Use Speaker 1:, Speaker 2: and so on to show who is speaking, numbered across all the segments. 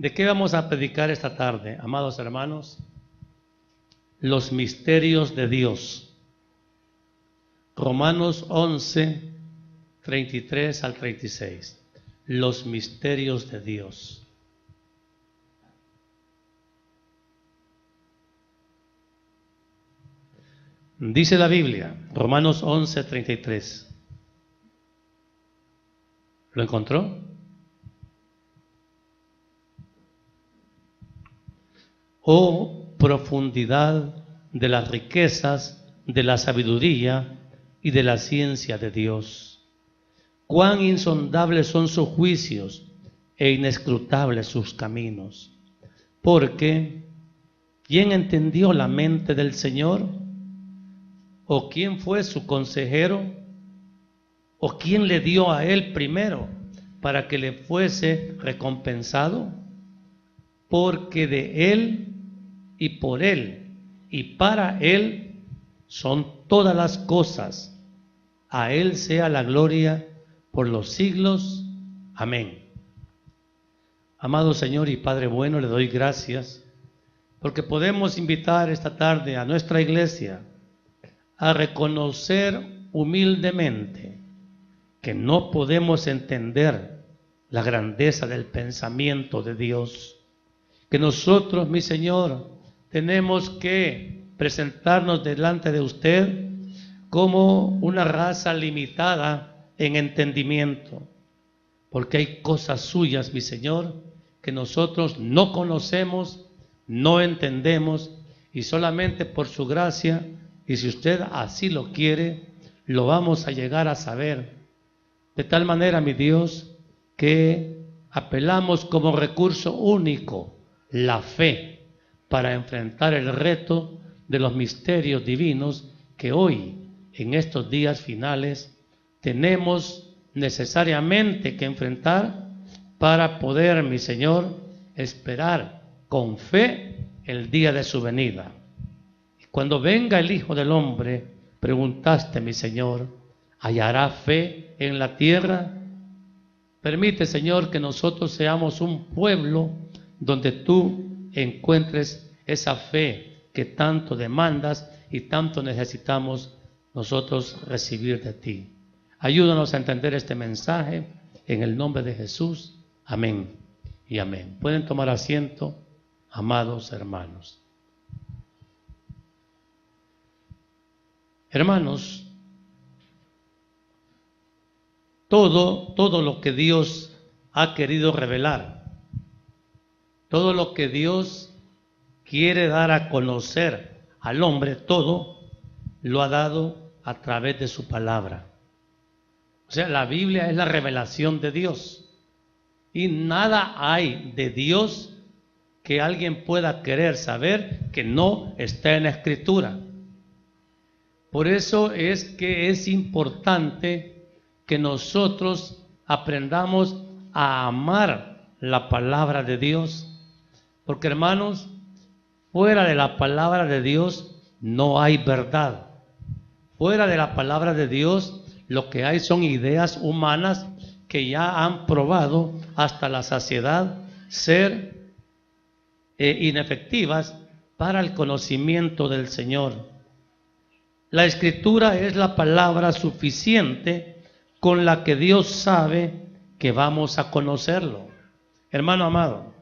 Speaker 1: ¿De qué vamos a predicar esta tarde, amados hermanos? Los misterios de Dios. Romanos 11, 33 al 36. Los misterios de Dios. Dice la Biblia, Romanos 11, 33. ¿Lo encontró? Oh profundidad de las riquezas, de la sabiduría y de la ciencia de Dios. Cuán insondables son sus juicios e inescrutables sus caminos. Porque, ¿quién entendió la mente del Señor? ¿O quién fue su consejero? ¿O quién le dio a él primero para que le fuese recompensado? Porque de él y por él y para él son todas las cosas. A él sea la gloria por los siglos. Amén. Amado Señor y Padre bueno, le doy gracias porque podemos invitar esta tarde a nuestra iglesia a reconocer humildemente que no podemos entender la grandeza del pensamiento de Dios, que nosotros, mi Señor, tenemos que presentarnos delante de usted como una raza limitada en entendimiento, porque hay cosas suyas, mi Señor, que nosotros no conocemos, no entendemos, y solamente por su gracia, y si usted así lo quiere, lo vamos a llegar a saber. De tal manera, mi Dios, que apelamos como recurso único la fe para enfrentar el reto de los misterios divinos que hoy, en estos días finales, tenemos necesariamente que enfrentar para poder, mi Señor, esperar con fe el día de su venida. Cuando venga el Hijo del Hombre, preguntaste, mi Señor, ¿hallará fe en la tierra? Permite, Señor, que nosotros seamos un pueblo donde tú encuentres esa fe que tanto demandas y tanto necesitamos nosotros recibir de ti. Ayúdanos a entender este mensaje en el nombre de Jesús. Amén y amén. Pueden tomar asiento, amados hermanos. Hermanos, todo lo que Dios ha querido revelar, todo lo que Dios quiere dar a conocer al hombre, todo lo ha dado a través de su palabra. O sea, la Biblia es la revelación de Dios y nada hay de Dios que alguien pueda querer saber que no está en la Escritura. Por eso es que es importante que nosotros aprendamos a amar la palabra de Dios, porque hermanos, fuera de la palabra de Dios no hay verdad. Fuera de la palabra de Dios lo que hay son ideas humanas que ya han probado hasta la saciedad ser inefectivas para el conocimiento del Señor. La Escritura es la palabra suficiente con la que Dios sabe que vamos a conocerlo. Hermano amado,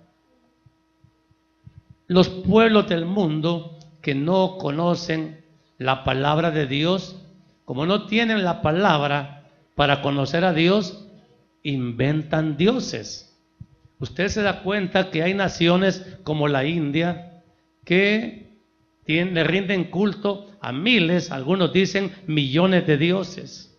Speaker 1: los pueblos del mundo que no conocen la palabra de Dios, como no tienen la palabra para conocer a Dios, inventan dioses. Usted se da cuenta que hay naciones como la India que le rinden culto a miles, algunos dicen millones de dioses.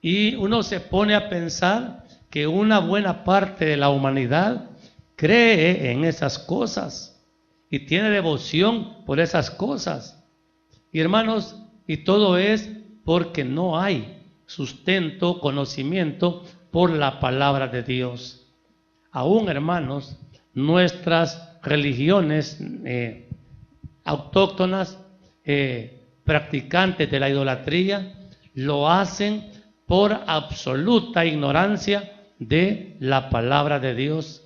Speaker 1: Y uno se pone a pensar que una buena parte de la humanidad cree en esas cosas y tiene devoción por esas cosas. Y hermanos, y todo es porque no hay sustento, conocimiento por la palabra de Dios. Aún, hermanos, nuestras religiones autóctonas, practicantes de la idolatría, lo hacen por absoluta ignorancia de la palabra de Dios.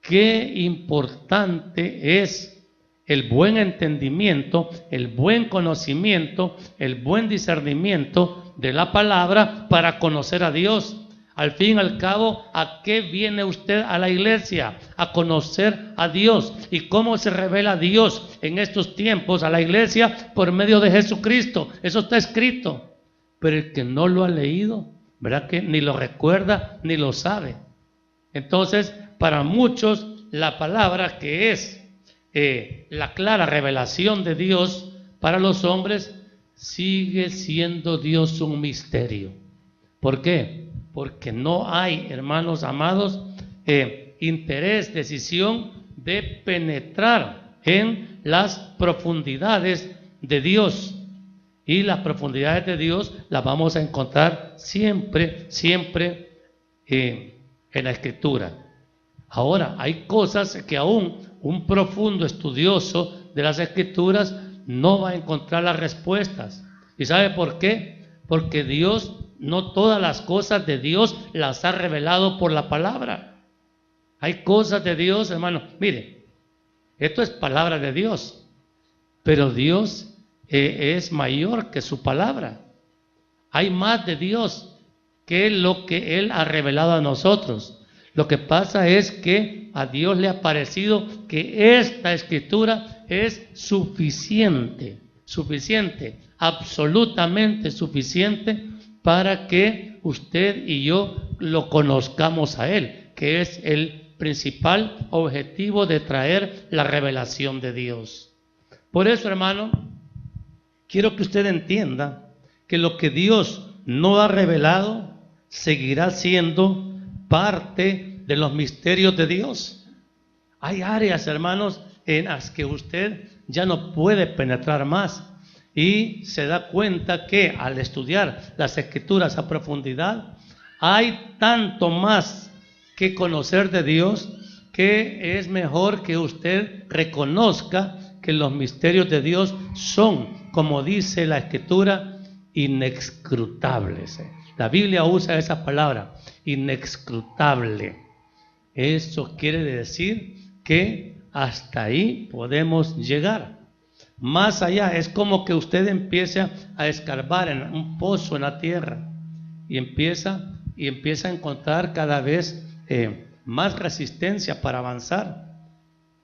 Speaker 1: qué importante es el buen entendimiento, el buen conocimiento, el buen discernimiento de la palabra para conocer a Dios. Al fin y al cabo, ¿a qué viene usted a la iglesia? A conocer a Dios. ¿Y cómo se revela Dios en estos tiempos a la iglesia? Por medio de Jesucristo. Eso está escrito. Pero el que no lo ha leído, ¿verdad que ni lo recuerda ni lo sabe? Entonces, para muchos, la palabra que es la clara revelación de Dios para los hombres, sigue siendo Dios un misterio. ¿Por qué? Porque no hay, hermanos amados, interés, decisión de penetrar en las profundidades de Dios. Y las profundidades de Dios las vamos a encontrar siempre en la Escritura. Ahora, hay cosas que aún un profundo estudioso de las Escrituras no va a encontrar las respuestas. ¿Y sabe por qué? Porque Dios, no todas las cosas de Dios las ha revelado por la palabra. Hay cosas de Dios, hermano. Mire, esto es palabra de Dios, pero Dios es mayor que su palabra. Hay más de Dios que lo que Él ha revelado a nosotros. Lo que pasa es que a Dios le ha parecido que esta escritura es suficiente, absolutamente suficiente para que usted y yo lo conozcamos a Él, que es el principal objetivo de traer la revelación de Dios. Por eso, hermano, quiero que usted entienda que lo que Dios no ha revelado seguirá siendo parte de los misterios de Dios. Hay áreas, hermanos, en las que usted ya no puede penetrar más y se da cuenta que al estudiar las Escrituras a profundidad hay tanto más que conocer de Dios que es mejor que usted reconozca que los misterios de Dios son, como dice la Escritura, inescrutables. La Biblia usa esa palabra, inescrutable. Eso quiere decir que hasta ahí podemos llegar. Más allá, es como que usted empiece a escarbar en un pozo en la tierra y empieza a encontrar cada vez más resistencia para avanzar.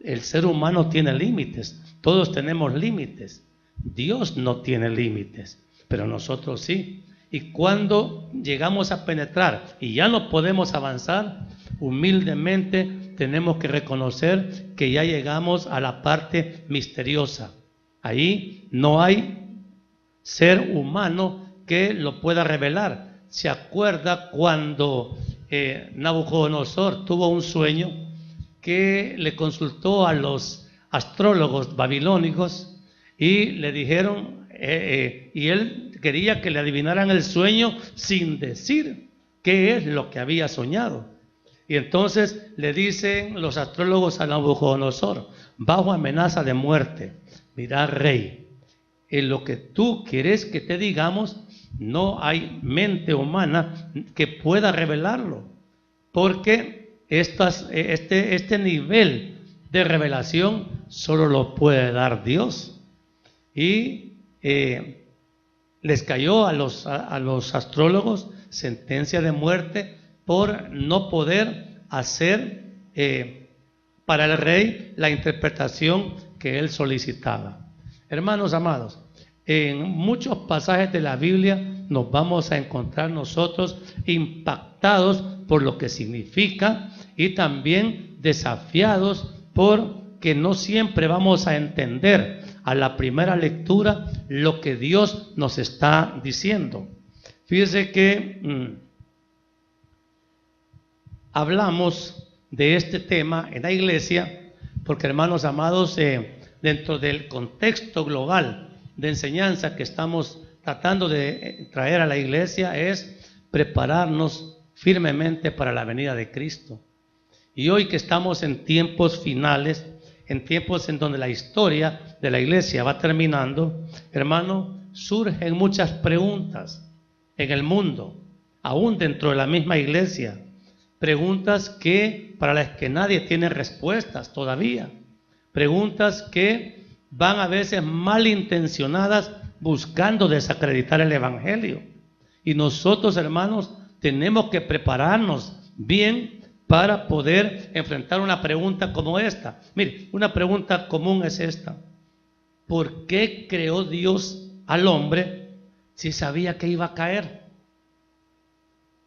Speaker 1: El ser humano tiene límites, todos tenemos límites. Dios no tiene límites, pero nosotros sí. Y cuando llegamos a penetrar y ya no podemos avanzar, humildemente tenemos que reconocer que ya llegamos a la parte misteriosa. Ahí no hay ser humano que lo pueda revelar. ¿Se acuerda cuando Nabucodonosor tuvo un sueño que le consultó a los astrólogos babilónicos y le dijeron, y él quería que le adivinaran el sueño sin decir qué es lo que había soñado? Y entonces le dicen los astrólogos a Nabucodonosor, bajo amenaza de muerte: mira, rey, en lo que tú quieres que te digamos, no hay mente humana que pueda revelarlo, porque este nivel de revelación solo lo puede dar Dios. Y les cayó a los astrólogos sentencia de muerte por no poder hacer para el rey la interpretación que él solicitaba. Hermanos amados, en muchos pasajes de la Biblia nos vamos a encontrar nosotros impactados por lo que significa y también desafiados porque no siempre vamos a entender a la primera lectura lo que Dios nos está diciendo. Fíjese que hablamos de este tema en la iglesia porque, hermanos amados, dentro del contexto global de enseñanza que estamos tratando de traer a la iglesia es prepararnos firmemente para la venida de Cristo. Y hoy que estamos en tiempos finales, en tiempos en donde la historia de la iglesia va terminando, hermano, surgen muchas preguntas en el mundo, aún dentro de la misma iglesia, preguntas que para las que nadie tiene respuestas todavía. Preguntas que van a veces malintencionadas buscando desacreditar el Evangelio. Y nosotros, hermanos, tenemos que prepararnos bien para poder enfrentar una pregunta como esta. Mire, una pregunta común es esta: ¿por qué creó Dios al hombre si sabía que iba a caer?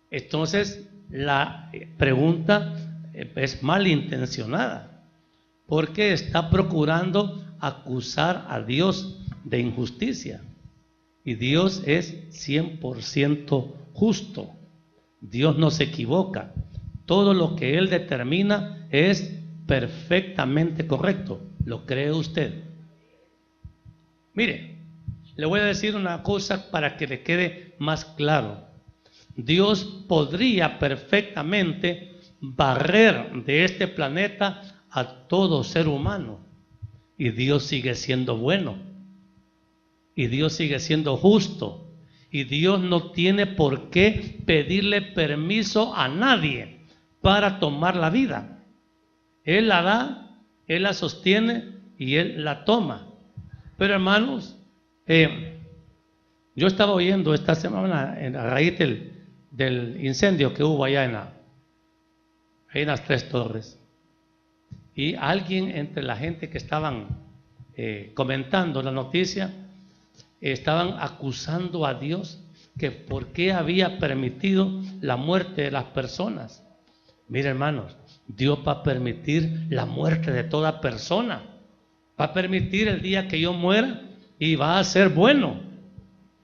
Speaker 1: Entonces, la pregunta es malintencionada, porque está procurando acusar a Dios de injusticia. Y Dios es 100% justo. Dios no se equivoca. Todo lo que Él determina es perfectamente correcto. ¿Lo cree usted? Mire, le voy a decir una cosa para que le quede más claro. Dios podría perfectamente barrer de este planeta a todo ser humano. Y Dios sigue siendo bueno. Y Dios sigue siendo justo. Y Dios no tiene por qué pedirle permiso a nadie para tomar la vida. Él la da, Él la sostiene y Él la toma. Pero hermanos, yo estaba oyendo esta semana a raíz del incendio que hubo allá en las Tres Torres. Y alguien entre la gente que estaban comentando la noticia, estaban acusando a Dios que por qué había permitido la muerte de las personas. Mire, hermanos, Dios va a permitir la muerte de toda persona. Va a permitir el día que yo muera y va a ser bueno.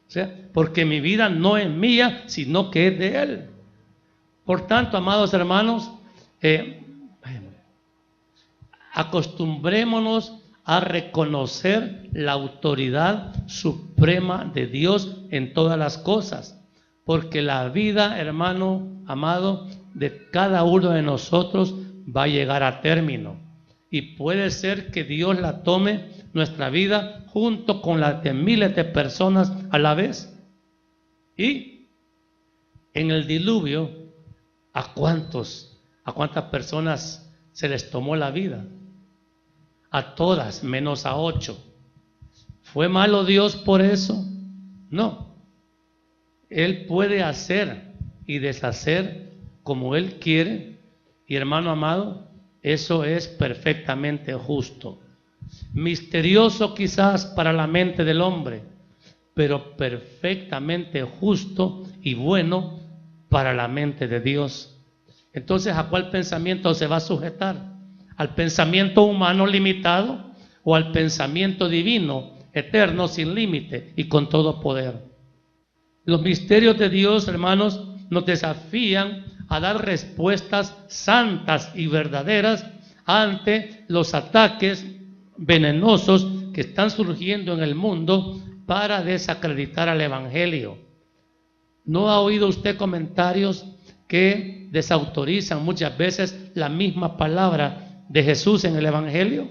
Speaker 1: O sea, porque mi vida no es mía, sino que es de Él. Por tanto, amados hermanos, acostumbrémonos a reconocer la autoridad suprema de Dios en todas las cosas, porque la vida, hermano amado, de cada uno de nosotros va a llegar a término, y puede ser que Dios la tome, nuestra vida, junto con las de miles de personas a la vez. Y en el diluvio, ¿a cuántas personas se les tomó la vida? A todas, menos a 8. ¿Fue malo Dios por eso? No. Él puede hacer y deshacer como Él quiere. Y hermano amado, eso es perfectamente justo. Misterioso quizás para la mente del hombre, pero perfectamente justo y bueno para la mente de Dios. Entonces, ¿a cuál pensamiento se va a sujetar? ¿Al pensamiento humano limitado o al pensamiento divino, eterno, sin límite y con todo poder? Los misterios de Dios, hermanos, nos desafían a dar respuestas santas y verdaderas ante los ataques venenosos que están surgiendo en el mundo para desacreditar al Evangelio. ¿No ha oído usted comentarios que desautorizan muchas veces la misma palabra de Jesús en el Evangelio?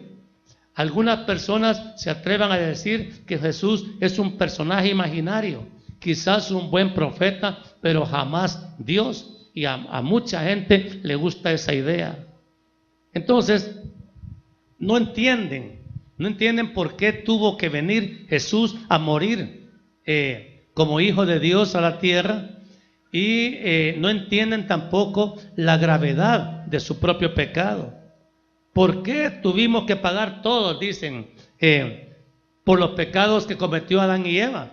Speaker 1: Algunas personas se atreven a decir que Jesús es un personaje imaginario, quizás un buen profeta, pero jamás Dios, y a mucha gente le gusta esa idea. Entonces, no entienden por qué tuvo que venir Jesús a morir como hijo de Dios a la tierra, y no entienden tampoco la gravedad de su propio pecado. ¿Por qué tuvimos que pagar todos, dicen, por los pecados que cometió Adán y Eva?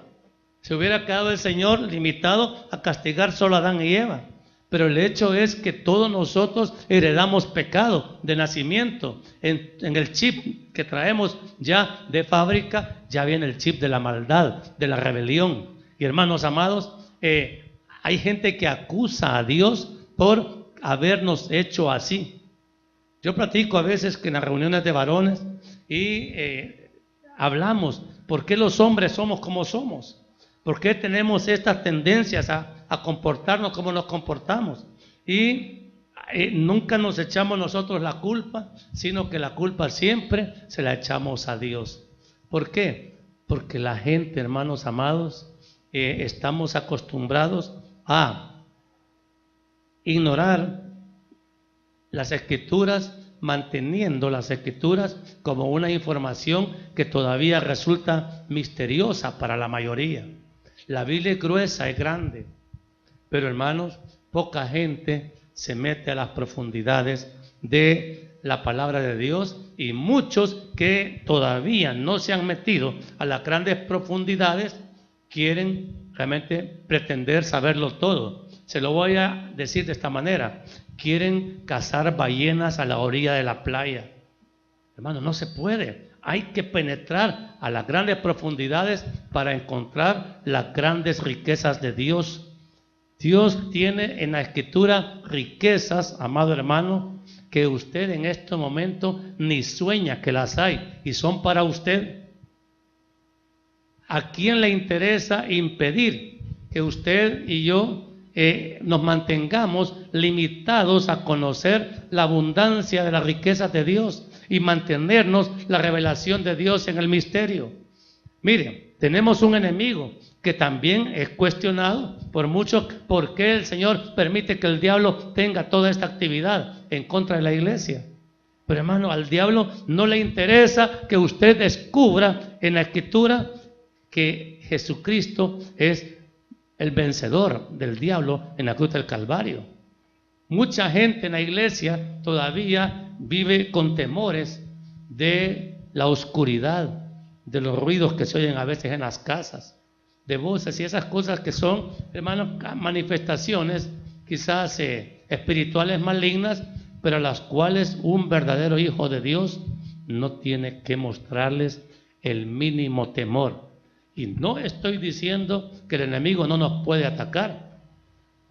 Speaker 1: Se hubiera quedado el Señor limitado a castigar solo a Adán y Eva. Pero el hecho es que todos nosotros heredamos pecado de nacimiento. En el chip que traemos ya de fábrica, ya viene el chip de la maldad, de la rebelión. Y hermanos amados, hay gente que acusa a Dios por habernos hecho así. Yo platico a veces que en las reuniones de varones y hablamos, ¿por qué los hombres somos como somos? ¿Por qué tenemos estas tendencias a comportarnos como nos comportamos? Y nunca nos echamos nosotros la culpa, sino que la culpa siempre se la echamos a Dios. ¿Por qué? Porque la gente, hermanos amados, estamos acostumbrados a ignorar las Escrituras, manteniendo las Escrituras como una información que todavía resulta misteriosa para la mayoría. La Biblia es gruesa, es grande, pero hermanos, poca gente se mete a las profundidades de la palabra de Dios, y muchos que todavía no se han metido a las grandes profundidades quieren realmente pretender saberlo todo. Se lo voy a decir de esta manera: quieren cazar ballenas a la orilla de la playa. Hermano, no se puede. Hay que penetrar a las grandes profundidades para encontrar las grandes riquezas de Dios. Dios tiene en la Escritura riquezas, amado hermano, que usted en este momento ni sueña que las hay, y son para usted. ¿A quién le interesa impedir que usted y yo nos mantengamos limitados a conocer la abundancia de las riquezas de Dios y mantenernos la revelación de Dios en el misterio? Miren, tenemos un enemigo que también es cuestionado por muchos. ¿Por qué el Señor permite que el diablo tenga toda esta actividad en contra de la iglesia? Pero hermano, al diablo no le interesa que usted descubra en la Escritura que Jesucristo es el vencedor del diablo en la cruz del Calvario. Mucha gente en la iglesia todavía vive con temores de la oscuridad, de los ruidos que se oyen a veces en las casas, de voces y esas cosas que son, hermanos, manifestaciones quizás espirituales malignas, pero a las cuales un verdadero hijo de Dios no tiene que mostrarles el mínimo temor. Y no estoy diciendo que el enemigo no nos puede atacar.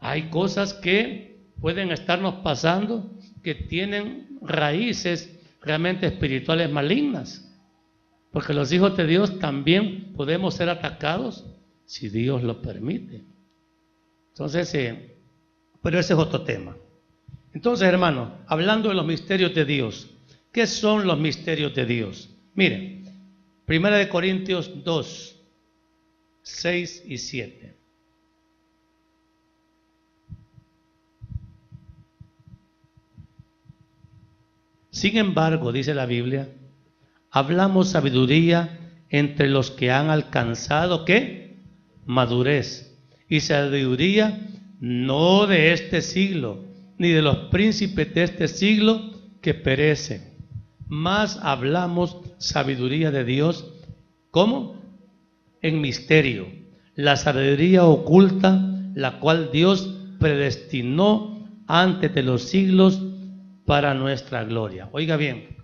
Speaker 1: Hay cosas que pueden estarnos pasando que tienen raíces realmente espirituales malignas, porque los hijos de Dios también podemos ser atacados si Dios lo permite. Entonces, pero ese es otro tema. Entonces, hermano, hablando de los misterios de Dios, ¿qué son los misterios de Dios? Miren, 1 Corintios 2, 6 y 7. Sin embargo, dice la Biblia, hablamos sabiduría entre los que han alcanzado, ¿qué? Madurez. Y sabiduría no de este siglo, ni de los príncipes de este siglo que perecen. Mas hablamos sabiduría de Dios, ¿cómo? En misterio. La sabiduría oculta, la cual Dios predestinó antes de los siglos para nuestra gloria. Oiga bien,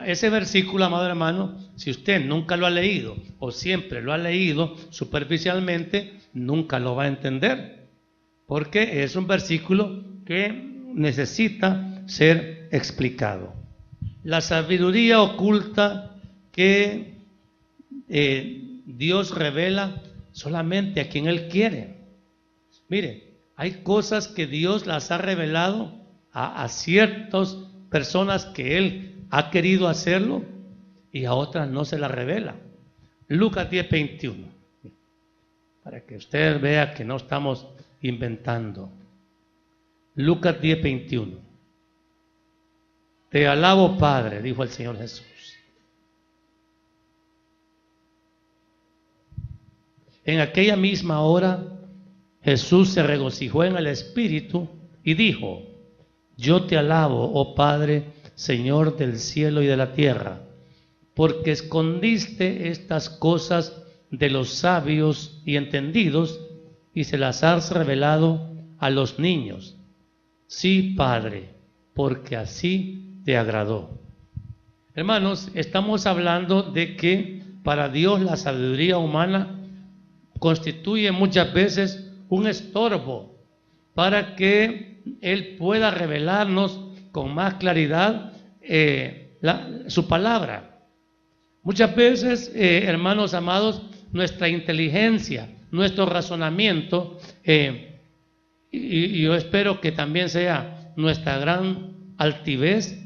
Speaker 1: ese versículo, amado hermano, si usted nunca lo ha leído o siempre lo ha leído superficialmente, nunca lo va a entender, porque es un versículo que necesita ser explicado. La sabiduría oculta que Dios revela solamente a quien Él quiere. Mire, hay cosas que Dios las ha revelado a ciertas personas que Él ha querido hacerlo, y a otras no se las revela. Lucas 10:21, para que usted vea que no estamos inventando. Lucas 10:21. Te alabo, Padre, dijo el Señor Jesús. En aquella misma hora Jesús se regocijó en el Espíritu y dijo: yo te alabo, oh Padre, Señor del cielo y de la tierra, porque escondiste estas cosas de los sabios y entendidos y se las has revelado a los niños. Sí, Padre, porque así te agradó. Hermanos, estamos hablando de que para Dios la sabiduría humana constituye muchas veces un estorbo para que Él pueda revelarnos con más claridad su palabra. Muchas veces, hermanos amados, nuestra inteligencia, nuestro razonamiento, y yo espero que también sea nuestra gran altivez,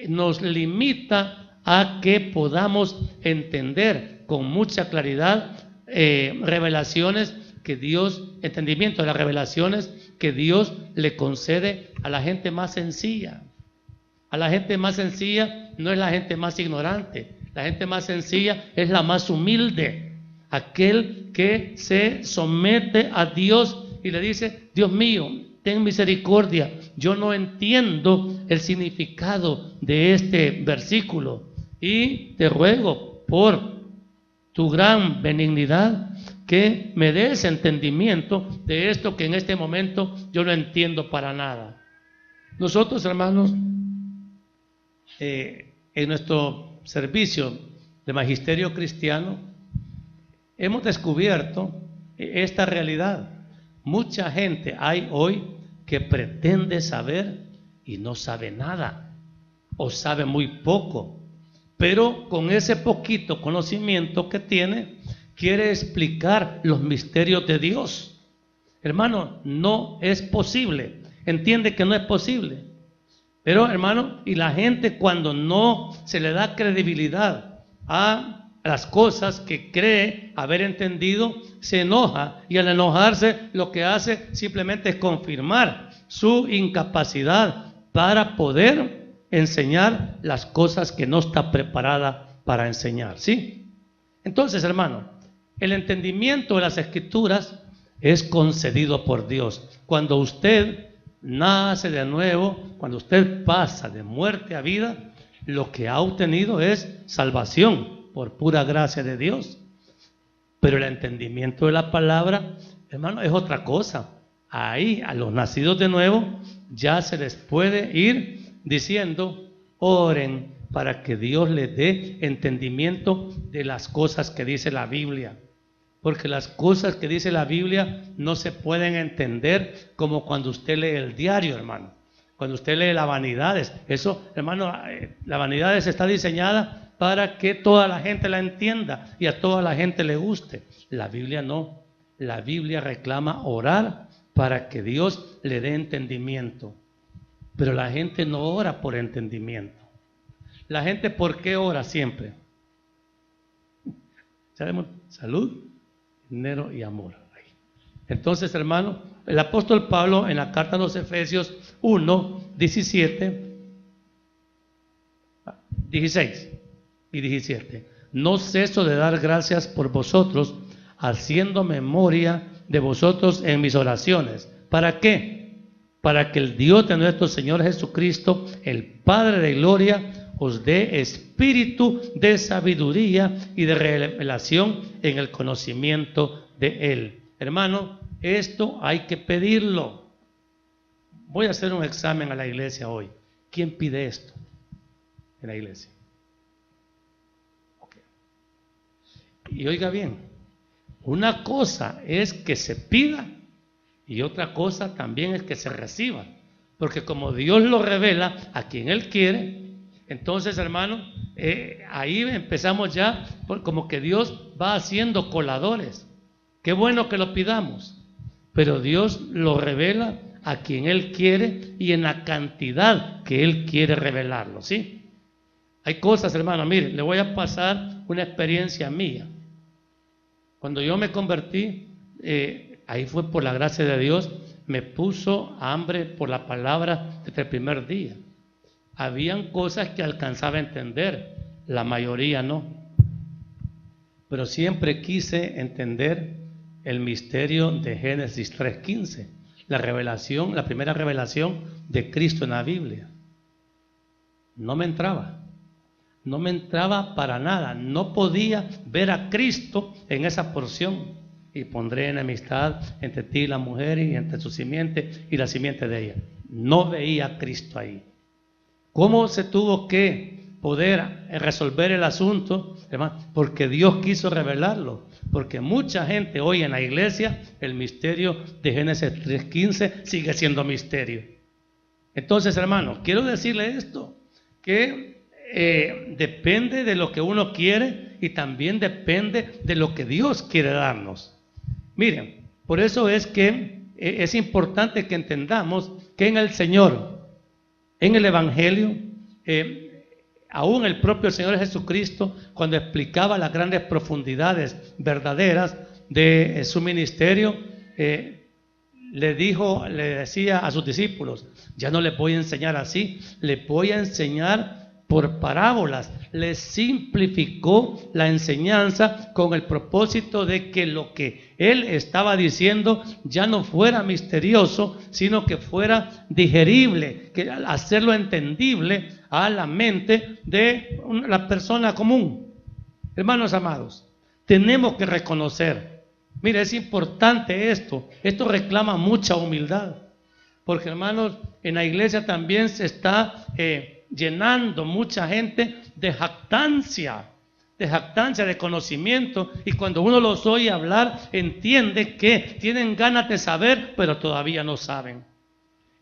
Speaker 1: nos limita a que podamos entender con mucha claridad revelaciones que Dios, entendimiento de las revelaciones que Dios le concede a la gente más sencilla. A la gente más sencilla no es la gente más ignorante. La gente más sencilla es la más humilde. Aquel que se somete a Dios y le dice: Dios mío, ten misericordia. Yo no entiendo el significado de este versículo y te ruego por tu gran benignidad que me des entendimiento de esto que en este momento yo no entiendo para nada. Nosotros, hermanos, en nuestro servicio de magisterio cristiano hemos descubierto esta realidad. Mucha gente hay hoy que pretende saber y no sabe nada, o sabe muy poco, pero con ese poquito conocimiento que tiene, quiere explicar los misterios de Dios. Hermano, no es posible. Entiende que no es posible. Pero, hermano, y la gente, cuando no se le da credibilidad a las cosas que cree haber entendido, se enoja, y al enojarse lo que hace simplemente es confirmar su incapacidad para poder enseñar las cosas que no está preparada para enseñar, ¿sí? Entonces, hermano, el entendimiento de las Escrituras es concedido por Dios. Cuando usted nace de nuevo, cuando usted pasa de muerte a vida, lo que ha obtenido es salvación por pura gracia de Dios. Pero el entendimiento de la palabra, hermano, es otra cosa. Ahí a los nacidos de nuevo ya se les puede ir diciendo: oren para que Dios les dé entendimiento de las cosas que dice la Biblia. Porque las cosas que dice la Biblia no se pueden entender como cuando usted lee el diario, hermano. Cuando usted lee las vanidades. Eso, hermano, las vanidades está diseñada para que toda la gente la entienda y a toda la gente le guste. La Biblia no. La Biblia reclama orar para que Dios le dé entendimiento. Pero la gente no ora por entendimiento. La gente, ¿por qué ora siempre? ¿Sabemos? Salud, dinero y amor. Entonces, hermano, el apóstol Pablo en la carta a los Efesios 1, 17, 16 y 17: no ceso de dar gracias por vosotros, haciendo memoria de vosotros en mis oraciones. ¿Para qué? Para que el Dios de nuestro Señor Jesucristo, el Padre de gloria, os dé espíritu de sabiduría y de revelación en el conocimiento de Él. Hermano, esto hay que pedirlo. Voy a hacer un examen a la iglesia hoy. ¿Quién pide esto en la iglesia? Okay. Y oiga bien, una cosa es que se pida y otra cosa también es que se reciba. Porque como Dios lo revela a quien Él quiere, entonces, hermano, ahí empezamos ya, como que Dios va haciendo coladores. Qué bueno que lo pidamos, pero Dios lo revela a quien Él quiere y en la cantidad que Él quiere revelarlo, ¿sí? Hay cosas, hermano, mire, le voy a pasar una experiencia mía. Cuando yo me convertí, ahí fue por la gracia de Dios, me puso hambre por la palabra desde el primer día. Habían cosas que alcanzaba a entender, la mayoría no. Pero siempre quise entender el misterio de Génesis 3:15, la revelación, la primera revelación de Cristo en la Biblia. No me entraba para nada, no podía ver a Cristo en esa porción. Y pondré enemistad entre ti y la mujer y entre su simiente y la simiente de ella. No veía a Cristo ahí. ¿Cómo se tuvo que poder resolver el asunto, hermano? Porque Dios quiso revelarlo. Porque mucha gente hoy en la iglesia, el misterio de Génesis 3:15 sigue siendo misterio. Entonces, hermano, quiero decirle esto, que depende de lo que uno quiere y también depende de lo que Dios quiere darnos. Miren, por eso es que es importante que entendamos que en el Señor, en el Evangelio, aún el propio Señor Jesucristo, cuando explicaba las grandes profundidades verdaderas de su ministerio, le decía a sus discípulos, ya no les voy a enseñar así, les voy a enseñar por parábolas. Les simplificó la enseñanza con el propósito de que lo que él estaba diciendo ya no fuera misterioso, sino que fuera digerible, que hacerlo entendible a la mente de la persona común. Hermanos amados, tenemos que reconocer, mire, es importante esto reclama mucha humildad, porque hermanos, en la iglesia también se está llenando mucha gente de jactancia, de conocimiento, y cuando uno los oye hablar, entiende que tienen ganas de saber, pero todavía no saben.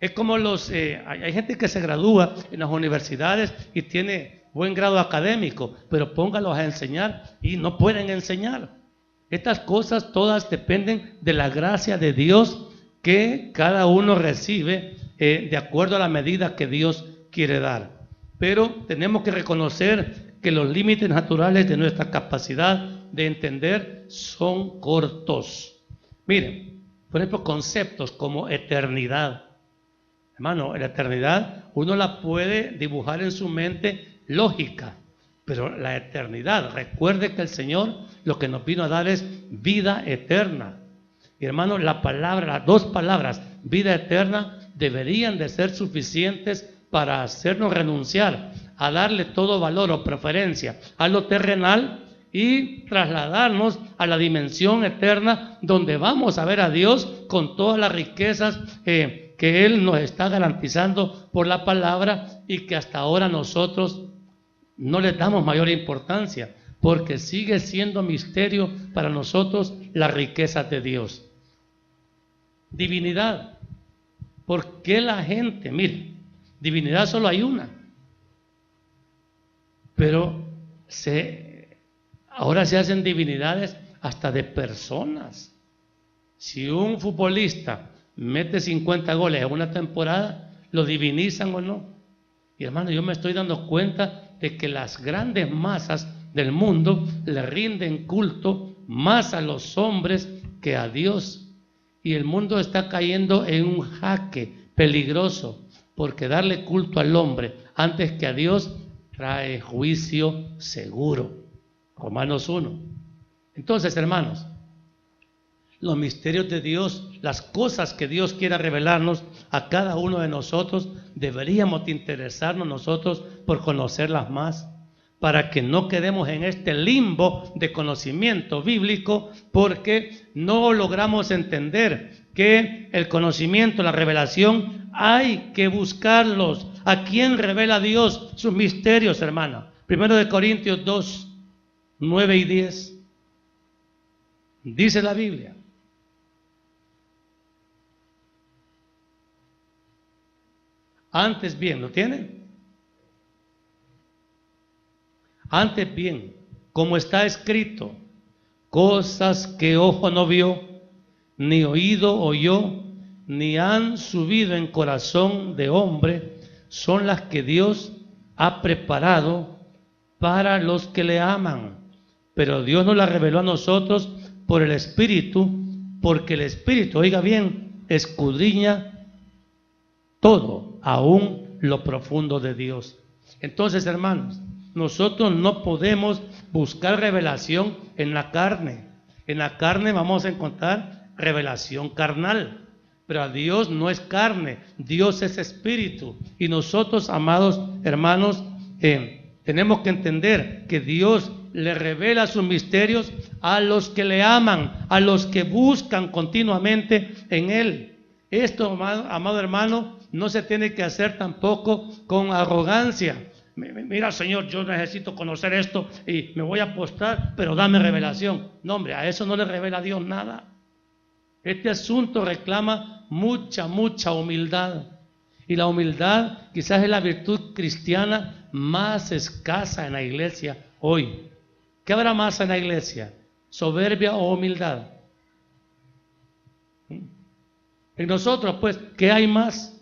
Speaker 1: Es como hay gente que se gradúa en las universidades y tiene buen grado académico, pero póngalos a enseñar y no pueden enseñar. Estas cosas todas dependen de la gracia de Dios que cada uno recibe de acuerdo a la medida que Dios quiere dar. Pero tenemos que reconocer que los límites naturales de nuestra capacidad de entender son cortos. Miren, por ejemplo, conceptos como eternidad. Hermano, la eternidad uno la puede dibujar en su mente lógica, pero la eternidad, recuerde que el Señor lo que nos vino a dar es vida eterna. Y hermano, las dos palabras, vida eterna, deberían de ser suficientes para hacernos renunciar a darle todo valor o preferencia a lo terrenal y trasladarnos a la dimensión eterna donde vamos a ver a Dios con todas las riquezas que Él nos está garantizando por la palabra y que hasta ahora nosotros no le damos mayor importancia porque sigue siendo misterio para nosotros las riquezas de Dios. Divinidad. ¿Por qué la gente? Mire, divinidad solo hay una, pero ahora se hacen divinidades hasta de personas. Si un futbolista mete 50 goles en una temporada, ¿lo divinizan o no? Y hermano, yo me estoy dando cuenta de que las grandes masas del mundo le rinden culto más a los hombres que a Dios. Y el mundo está cayendo en un jaque peligroso, porque darle culto al hombre antes que a Dios trae juicio seguro. Romanos 1. Entonces, hermanos, los misterios de Dios, las cosas que Dios quiera revelarnos a cada uno de nosotros, deberíamos de interesarnos nosotros por conocerlas más, para que no quedemos en este limbo de conocimiento bíblico, porque no logramos entender que el conocimiento, la revelación, hay que buscarlos. ¿A quién revela Dios sus misterios, hermano? 1 Corintios 2, 9 y 10. Dice la Biblia: antes bien, ¿lo tienen? Antes bien, como está escrito, cosas que ojo no vio, ni oído oyó, ni han subido en corazón de hombre, son las que Dios ha preparado para los que le aman. Pero Dios nos las reveló a nosotros por el Espíritu, porque el Espíritu, oiga bien, escudriña todo, aún lo profundo de Dios. Entonces, hermanos, nosotros no podemos buscar revelación en la carne. En la carne vamos a encontrar revelación carnal, pero a Dios no es carne, Dios es espíritu. Y nosotros, amados hermanos, tenemos que entender que Dios le revela sus misterios a los que le aman, a los que buscan continuamente en Él. Esto, amado hermano, no se tiene que hacer tampoco con arrogancia. Mira, Señor, yo necesito conocer esto y me voy a apostar, pero dame revelación. No, hombre, a eso no le revela a Dios nada. Este asunto reclama mucha humildad. Y la humildad quizás es la virtud cristiana más escasa en la iglesia hoy. ¿Qué habrá más en la iglesia? ¿Soberbia o humildad? En nosotros, pues, ¿qué hay más?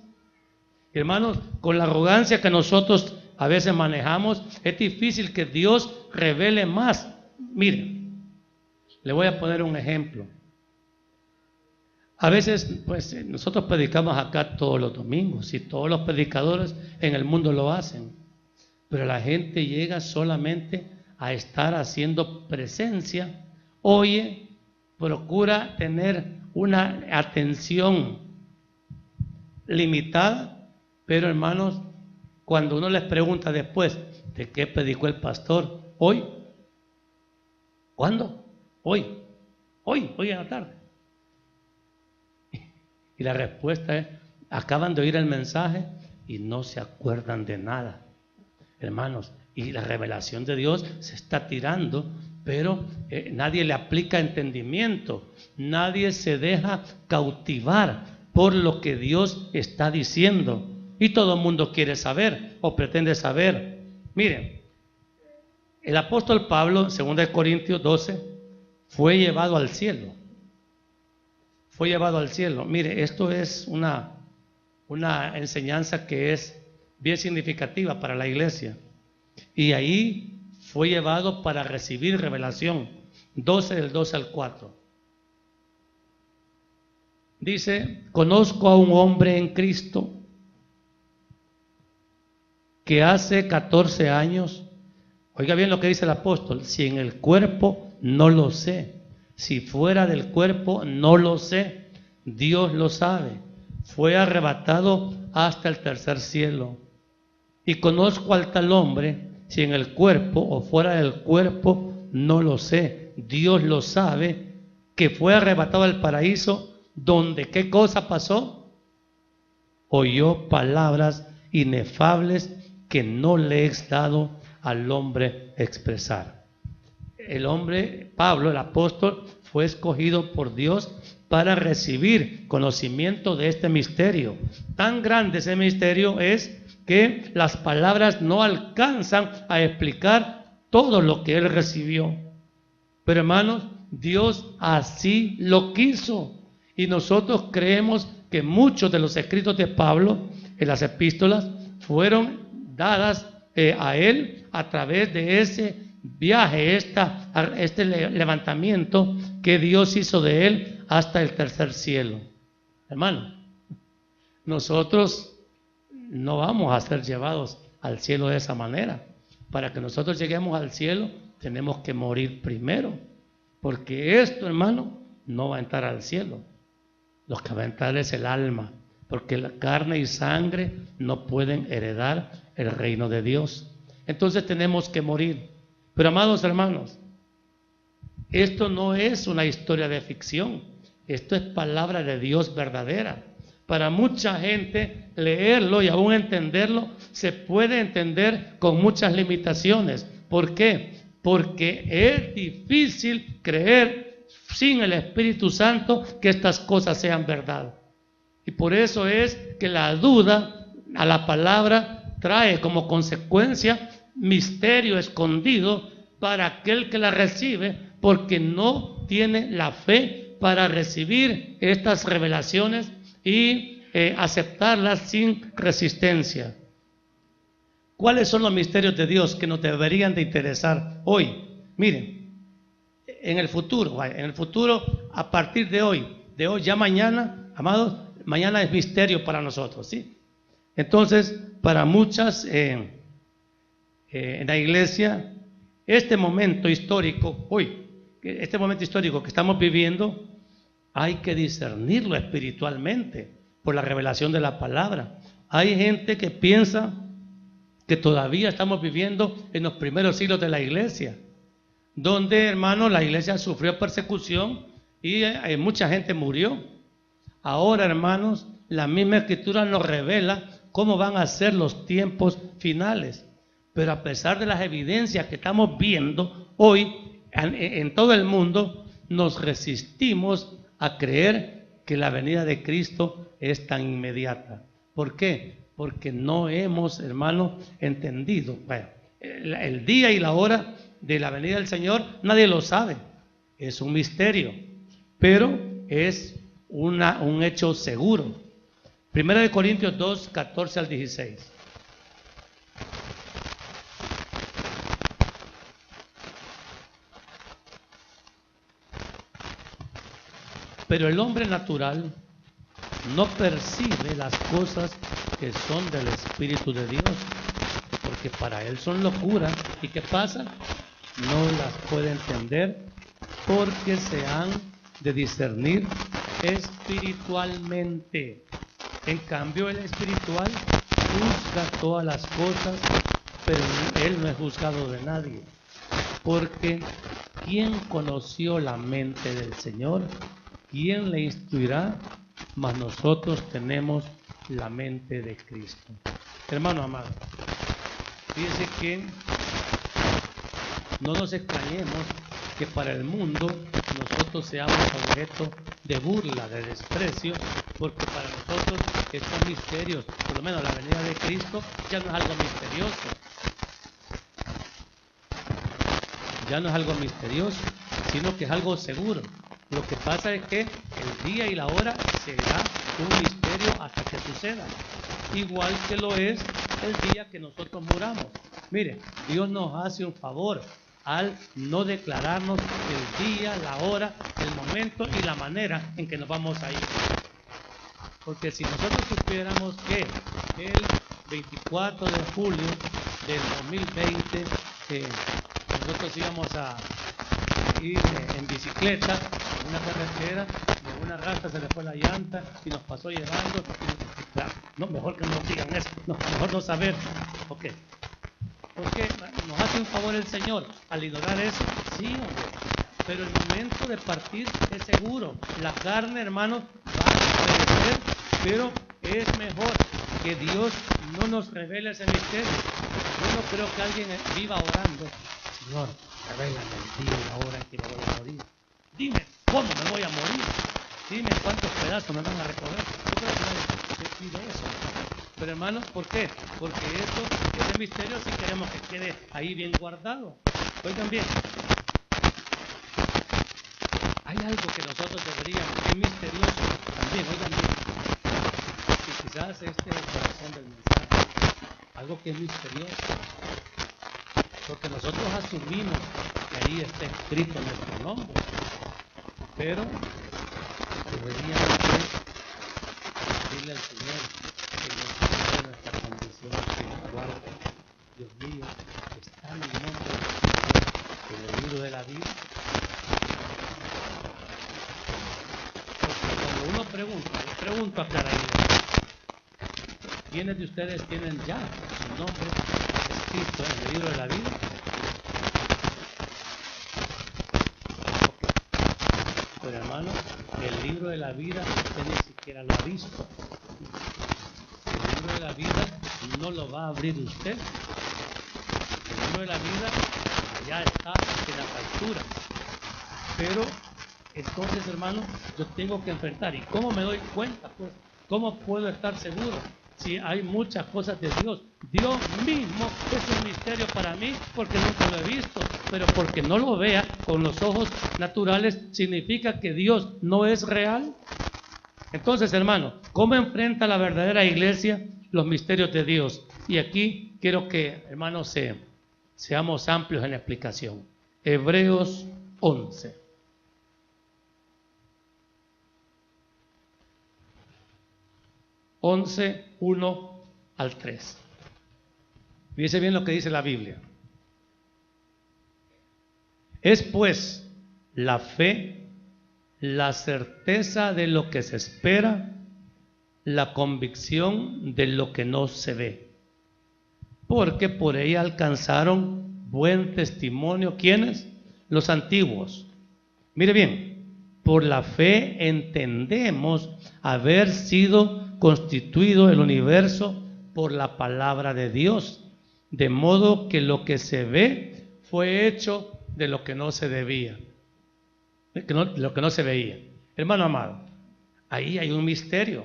Speaker 1: Hermanos, con la arrogancia que nosotros a veces manejamos, es difícil que Dios revele más. Miren, le voy a poner un ejemplo. A veces, pues nosotros predicamos acá todos los domingos y todos los predicadores en el mundo lo hacen, pero la gente llega solamente a estar haciendo presencia, oye, procura tener una atención limitada, pero hermanos, cuando uno les pregunta después de qué predicó el pastor hoy, ¿cuándo? Hoy en la tarde. Y la respuesta es, acaban de oír el mensaje y no se acuerdan de nada, hermanos. Y la revelación de Dios se está tirando, pero nadie le aplica entendimiento, nadie se deja cautivar por lo que Dios está diciendo. Y todo el mundo quiere saber o pretende saber. Miren, el apóstol Pablo, 2 Corintios 12, fue llevado al cielo. Fue llevado al cielo. Mire, esto es una enseñanza que es bien significativa para la iglesia. Y ahí fue llevado para recibir revelación. 12 del 2 al 4. Dice, conozco a un hombre en Cristo que hace 14 años, oiga bien lo que dice el apóstol, si en el cuerpo no lo sé, si fuera del cuerpo no lo sé, Dios lo sabe, fue arrebatado hasta el tercer cielo. Y conozco al tal hombre, si en el cuerpo o fuera del cuerpo no lo sé, Dios lo sabe, que fue arrebatado al paraíso, donde ¿qué cosa pasó? Oyó palabras inefables que no le es dado al hombre expresar. El hombre, Pablo, el apóstol, fue escogido por Dios para recibir conocimiento de este misterio. Tan grande ese misterio es que las palabras no alcanzan a explicar todo lo que él recibió. Pero hermanos, Dios así lo quiso. Y nosotros creemos que muchos de los escritos de Pablo en las epístolas fueron dadas a él a través de ese viaje, este levantamiento que Dios hizo de él hasta el tercer cielo. Hermano, nosotros no vamos a ser llevados al cielo de esa manera. Para que nosotros lleguemos al cielo tenemos que morir primero, porque esto, hermano, no va a entrar al cielo. Lo que va a entrar es el alma, porque la carne y sangre no pueden heredar el reino de Dios. Entonces tenemos que morir. Pero amados hermanos, esto no es una historia de ficción, esto es palabra de Dios verdadera. Para mucha gente leerlo y aún entenderlo se puede entender con muchas limitaciones. ¿Por qué? Porque es difícil creer sin el Espíritu Santo que estas cosas sean verdad. Y por eso es que la duda a la palabra trae como consecuencia misterio escondido para aquel que la recibe, porque no tiene la fe para recibir estas revelaciones y aceptarlas sin resistencia. ¿Cuáles son los misterios de Dios que nos deberían de interesar hoy? Miren, en el futuro, a partir de hoy ya mañana, amados, mañana es misterio para nosotros, ¿sí? Entonces, para muchas en la iglesia, este momento histórico que estamos viviendo, hay que discernirlo espiritualmente por la revelación de la palabra. Hay gente que piensa que todavía estamos viviendo en los primeros siglos de la iglesia, donde, hermano, la iglesia sufrió persecución y mucha gente murió. Ahora, hermanos, la misma escritura nos revela cómo van a ser los tiempos finales. Pero a pesar de las evidencias que estamos viendo hoy en todo el mundo, nos resistimos a creer que la venida de Cristo es tan inmediata. ¿Por qué? Porque no hemos, hermanos, entendido. Bueno, el día y la hora de la venida del Señor nadie lo sabe. Es un misterio, pero es un hecho seguro. 1 Corintios 2, 14 al 16. Pero el hombre natural no percibe las cosas que son del Espíritu de Dios, porque para él son locura. ¿Y qué pasa? No las puede entender porque se han de discernir espiritualmente. En cambio, el espiritual juzga todas las cosas, pero él no es juzgado de nadie. Porque ¿quién conoció la mente del Señor? ¿Quién le instruirá? Mas nosotros tenemos la mente de Cristo. Hermano amado, fíjese que no nos extrañemos que para el mundo nosotros seamos objeto de burla, de desprecio, porque para nosotros estos misterios, por lo menos la venida de Cristo, ya no es algo misterioso. Ya no es algo misterioso, sino que es algo seguro. Lo que pasa es que el día y la hora será un misterio hasta que suceda. Igual que lo es el día que nosotros muramos. Mire, Dios nos hace un favor al no declararnos el día, la hora, el momento y la manera en que nos vamos a ir. Porque si nosotros supiéramos que el 24 de julio del 2020 nosotros íbamos a ir en bicicleta en una carretera, de una rasta se le fue la llanta y nos pasó llevando, no, mejor que no digan eso, no, mejor no saber. Ok. Porque nos hace un favor el Señor al ignorar eso. Sí, hombre. Pero el momento de partir es seguro. La carne, hermanos, va a perecer, pero es mejor que Dios no nos revele ese misterio. Yo no creo que alguien viva orando: Señor, revélame el día y la hora en que me voy a morir. Dime cómo me voy a morir. Dime cuántos pedazos me van a recoger. Yo creo que nadie pide eso. Pero hermanos, ¿por qué? Porque eso es el misterio si queremos que quede ahí bien guardado. Oigan bien, hay algo que nosotros deberíamos, es misterioso también, oigan bien. Y quizás este es el corazón del mensaje. Algo que es misterioso. Porque nosotros asumimos que ahí está escrito nuestro nombre. Pero deberíamos decirle al Señor que nos de nuestra condición espiritual. Dios mío, está en el nombre de Jesús en el libro de la vida. Porque cuando uno pregunta, yo pregunto a Caraíba, ¿quiénes de ustedes tienen ya su nombre escrito en el libro de la vida? Pero hermano, el libro de la vida usted ni siquiera lo ha visto. El libro de la vida no lo va a abrir usted. El libro de la vida ya está en las alturas. Pero entonces, hermano, yo tengo que enfrentar. ¿Y cómo me doy cuenta? Pues, ¿cómo puedo estar seguro? Si hay muchas cosas de Dios. Dios mismo es un misterio para mí porque nunca lo he visto. Pero porque no lo vea con los ojos naturales, ¿significa que Dios no es real? Entonces, hermano, ¿cómo enfrenta la verdadera iglesia los misterios de Dios? Y aquí quiero que, hermanos, seamos amplios en la explicación. Hebreos 11. Once, 1 al 3. Fíjese bien lo que dice la Biblia. Es pues la fe, la certeza de lo que se espera, la convicción de lo que no se ve. Porque por ella alcanzaron buen testimonio. ¿Quiénes? Los antiguos. Mire bien, por la fe entendemos haber sido constituido el universo por la palabra de Dios, de modo que lo que se ve fue hecho de lo que no se debía, lo que no se veía. Hermano amado, ahí hay un misterio,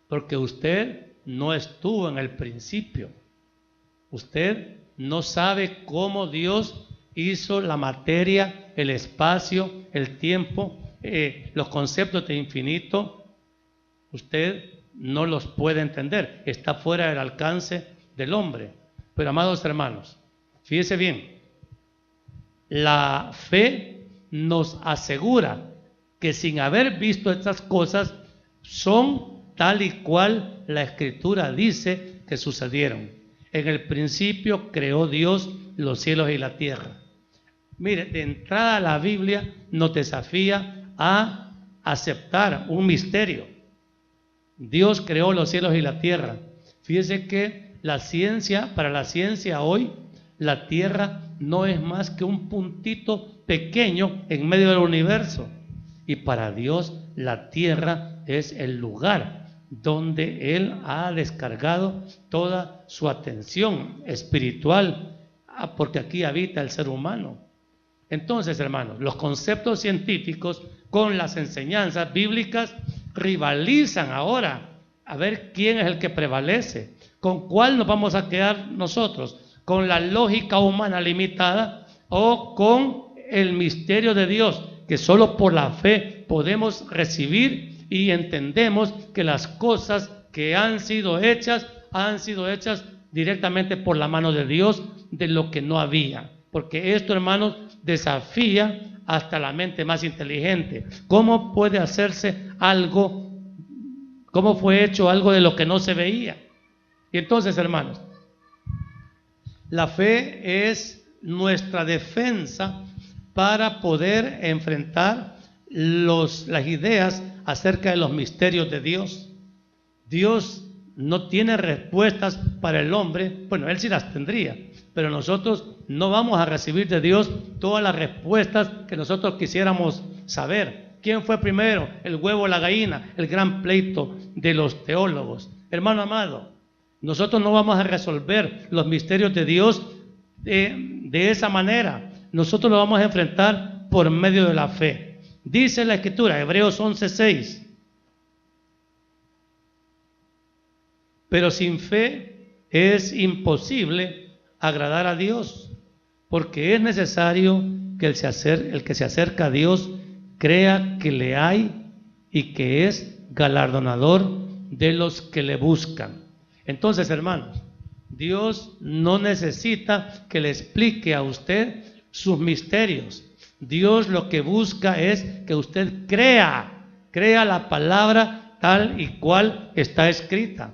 Speaker 1: porque usted no estuvo en el principio. Usted no sabe cómo Dios hizo la materia, el espacio, el tiempo, los conceptos de infinito. Usted no los puede entender, está fuera del alcance del hombre. Pero amados hermanos, fíjese bien, la fe nos asegura que sin haber visto estas cosas son tal y cual la Escritura dice que sucedieron. En el principio creó Dios los cielos y la tierra. Mire, de entrada la Biblia nos desafía a aceptar un misterio. Dios creó los cielos y la tierra. Fíjese que para la ciencia hoy, la tierra no es más que un puntito pequeño en medio del universo. Y para Dios la tierra es el lugar donde Él ha descargado toda su atención espiritual, porque aquí habita el ser humano. Entonces, hermanos, los conceptos científicos con las enseñanzas bíblicas rivalizan ahora a ver quién es el que prevalece. ¿Con cuál nos vamos a quedar nosotros? ¿Con la lógica humana limitada o con el misterio de Dios, que solo por la fe podemos recibir y entendemos que las cosas que han sido hechas directamente por la mano de Dios, de lo que no había? Porque esto, hermanos, desafía hasta la mente más inteligente. ¿Cómo puede hacerse algo? ¿Cómo fue hecho algo de lo que no se veía? Y entonces, hermanos, la fe es nuestra defensa para poder enfrentar las ideas acerca de los misterios de Dios. Dios no tiene respuestas para el hombre. Bueno, Él sí las tendría, pero nosotros no vamos a recibir de Dios todas las respuestas que nosotros quisiéramos saber. ¿Quién fue primero, el huevo o la gallina? El gran pleito de los teólogos. Hermano amado, nosotros no vamos a resolver los misterios de Dios de esa manera. Nosotros lo vamos a enfrentar por medio de la fe. Dice la Escritura, Hebreos 11:6. Pero sin fe es imposible agradar a Dios, porque es necesario que el que se acerca a Dios crea que le hay y que es galardonador de los que le buscan. Entonces, hermanos, Dios no necesita que le explique a usted sus misterios. Dios lo que busca es que usted crea la palabra tal y cual está escrita.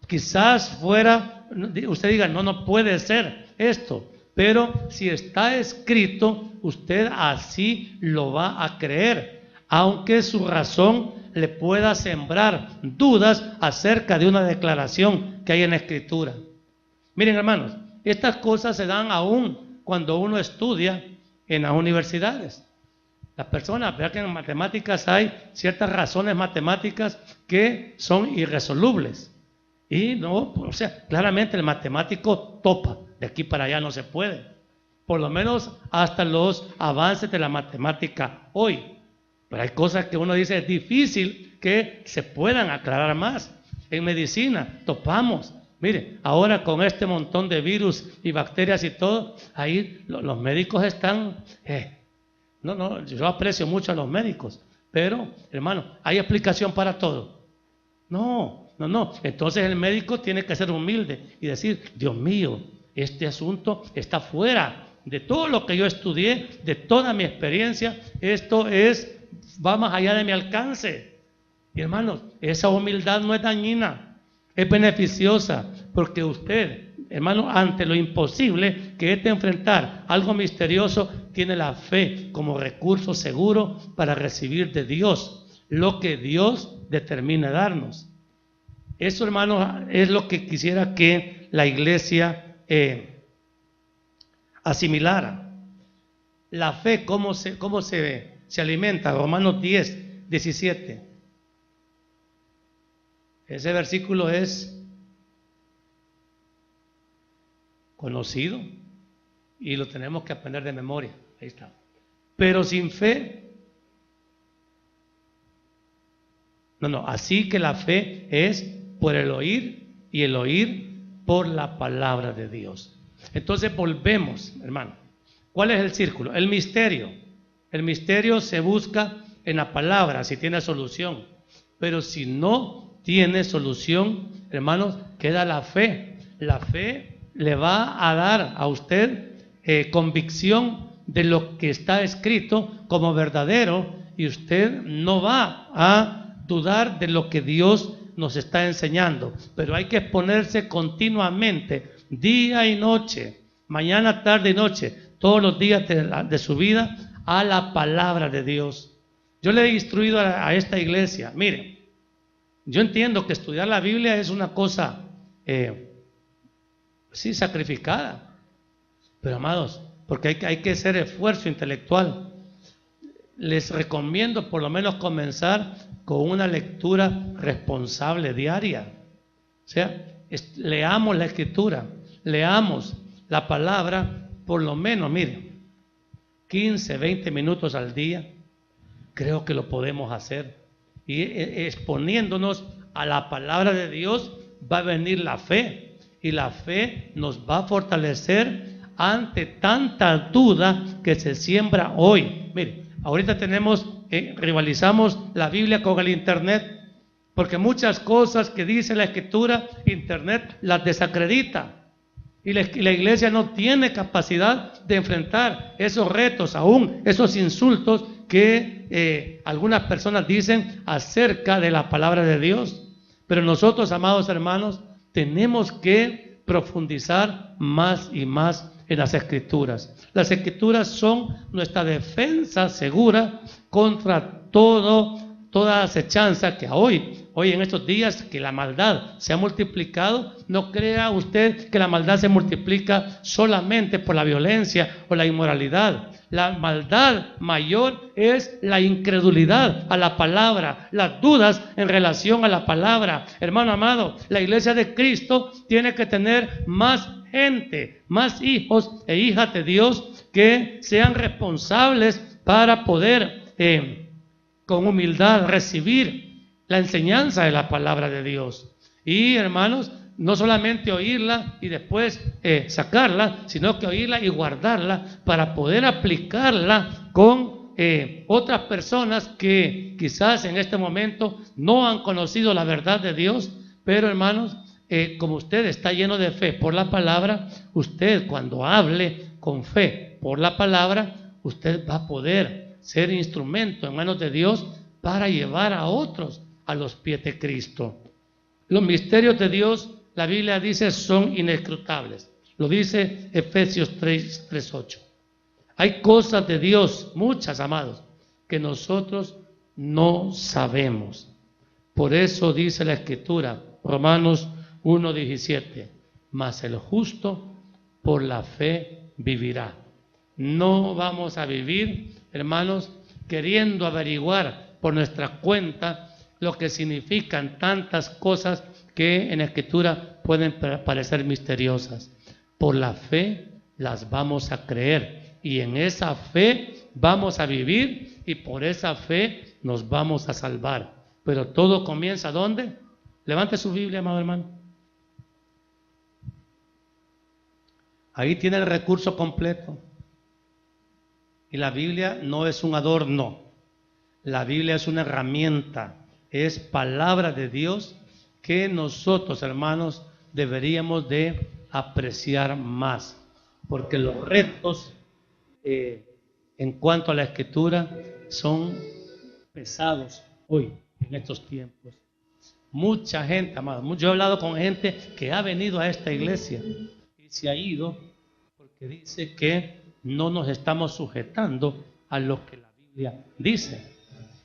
Speaker 1: Quizás usted diga, no puede ser esto, pero si está escrito, usted así lo va a creer, aunque su razón le pueda sembrar dudas acerca de una declaración que hay en la Escritura. Miren, hermanos, estas cosas se dan aún cuando uno estudia en las universidades. Las personas, vean que en matemáticas hay ciertas razones matemáticas que son irresolubles. Y claramente el matemático topa, de aquí para allá no se puede. Por lo menos hasta los avances de la matemática hoy. Pero hay cosas que uno dice es difícil que se puedan aclarar más. En medicina topamos. Mire, ahora con este montón de virus y bacterias y todo, ahí los médicos están... yo aprecio mucho a los médicos, pero, hermano, ¿hay explicación para todo? No. Entonces el médico tiene que ser humilde y decir, Dios mío, este asunto está fuera de todo lo que yo estudié, de toda mi experiencia. Esto va más allá de mi alcance. Y hermanos, esa humildad no es dañina, es beneficiosa, porque usted, hermano, ante lo imposible que es de enfrentar algo misterioso, tiene la fe como recurso seguro para recibir de Dios lo que Dios determina darnos. Eso, hermanos, es lo que quisiera que la iglesia asimilara. La fe, ¿cómo se alimenta? Romanos 10:17. Ese versículo es conocido y lo tenemos que aprender de memoria. Ahí está. Pero sin fe, así que la fe es por el oír y el oír por la palabra de Dios. Entonces volvemos, hermano. ¿Cuál es el círculo? El misterio. El misterio se busca en la palabra si tiene solución. Pero si no tiene solución, hermanos, queda la fe. La fe le va a dar a usted convicción de lo que está escrito como verdadero y usted no va a dudar de lo que Dios nos está enseñando, pero hay que exponerse continuamente, día y noche, mañana, tarde y noche, todos los días de su vida, a la palabra de Dios. Yo le he instruido a esta iglesia, miren, yo entiendo que estudiar la Biblia es una cosa, sí, sacrificada, pero amados, porque hay que hacer esfuerzo intelectual. Les recomiendo por lo menos comenzar con una lectura responsable diaria. O sea, leamos la Escritura, leamos la palabra, por lo menos, miren, 15, 20 minutos al día. Creo que lo podemos hacer. Y exponiéndonos a la palabra de Dios va a venir la fe. Y la fe nos va a fortalecer ante tanta duda que se siembra hoy. Miren, ahorita rivalizamos la Biblia con el Internet, porque muchas cosas que dice la Escritura, Internet las desacredita. Y la iglesia no tiene capacidad de enfrentar esos retos, aún esos insultos que algunas personas dicen acerca de la palabra de Dios. Pero nosotros, amados hermanos, tenemos que profundizar más y más en las Escrituras. Las Escrituras son nuestra defensa segura contra toda acechanza que hoy en estos días que la maldad se ha multiplicado. No crea usted que la maldad se multiplica solamente por la violencia o la inmoralidad. La maldad mayor es la incredulidad a la palabra, las dudas en relación a la palabra. Hermano amado, la iglesia de Cristo tiene que tener más gente, más hijos e hijas de Dios que sean responsables para poder con humildad recibir la enseñanza de la palabra de Dios. Y hermanos, no solamente oírla y después sacarla, sino que oírla y guardarla para poder aplicarla con otras personas que quizás en este momento no han conocido la verdad de Dios. Pero hermanos, como usted está lleno de fe por la palabra, usted cuando hable con fe por la palabra, usted va a poder ser instrumento en manos de Dios para llevar a otros a los pies de Cristo. Los misterios de Dios, la Biblia dice, son inescrutables. Lo dice Efesios 3:8. Hay cosas de Dios, muchas, amados, que nosotros no sabemos. Por eso dice la Escritura, Romanos 1:17, mas el justo por la fe vivirá. No vamos a vivir, hermanos, queriendo averiguar por nuestra cuenta lo que significan tantas cosas que en la Escritura pueden parecer misteriosas. Por la fe las vamos a creer y en esa fe vamos a vivir y por esa fe nos vamos a salvar. Pero todo comienza ¿dónde? Levante su Biblia, amado hermano. Ahí tiene el recurso completo. Y la Biblia no es un adorno. La Biblia es una herramienta. Es palabra de Dios que nosotros, hermanos, deberíamos de apreciar más, porque los retos en cuanto a la Escritura son pesados hoy, en estos tiempos. Mucha gente, amados, yo he hablado con gente que ha venido a esta iglesia y se ha ido porque dice que no nos estamos sujetando a lo que la Biblia dice.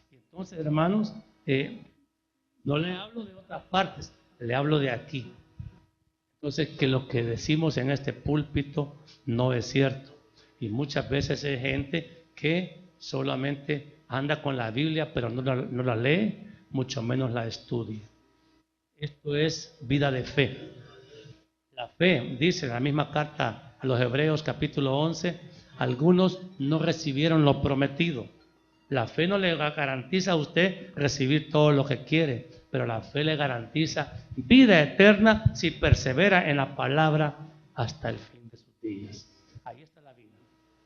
Speaker 1: Entonces, hermanos, no le hablo de otras partes, le hablo de aquí. Entonces, que lo que decimos en este púlpito no es cierto. Y muchas veces hay gente que solamente anda con la Biblia, pero no la lee, mucho menos la estudia. Esto es vida de fe. La fe, dice la misma carta a los Hebreos capítulo 11, algunos no recibieron lo prometido. La fe no le garantiza a usted recibir todo lo que quiere, pero la fe le garantiza vida eterna si persevera en la palabra hasta el fin de sus días. Ahí está la vida.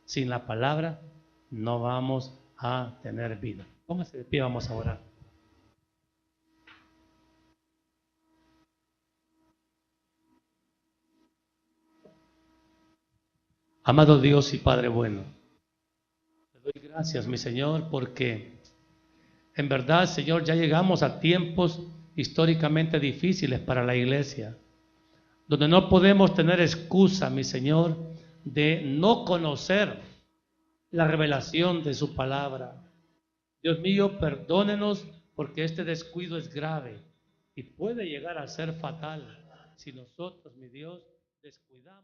Speaker 1: Sin la palabra no vamos a tener vida. Póngase de pie, vamos a orar. Amado Dios y Padre bueno, te doy gracias, mi Señor, porque En verdad, Señor, ya llegamos a tiempos históricamente difíciles para la iglesia, donde no podemos tener excusa, mi Señor, de no conocer la revelación de su palabra. Dios mío, perdónenos porque este descuido es grave y puede llegar a ser fatal si nosotros, mi Dios, descuidamos.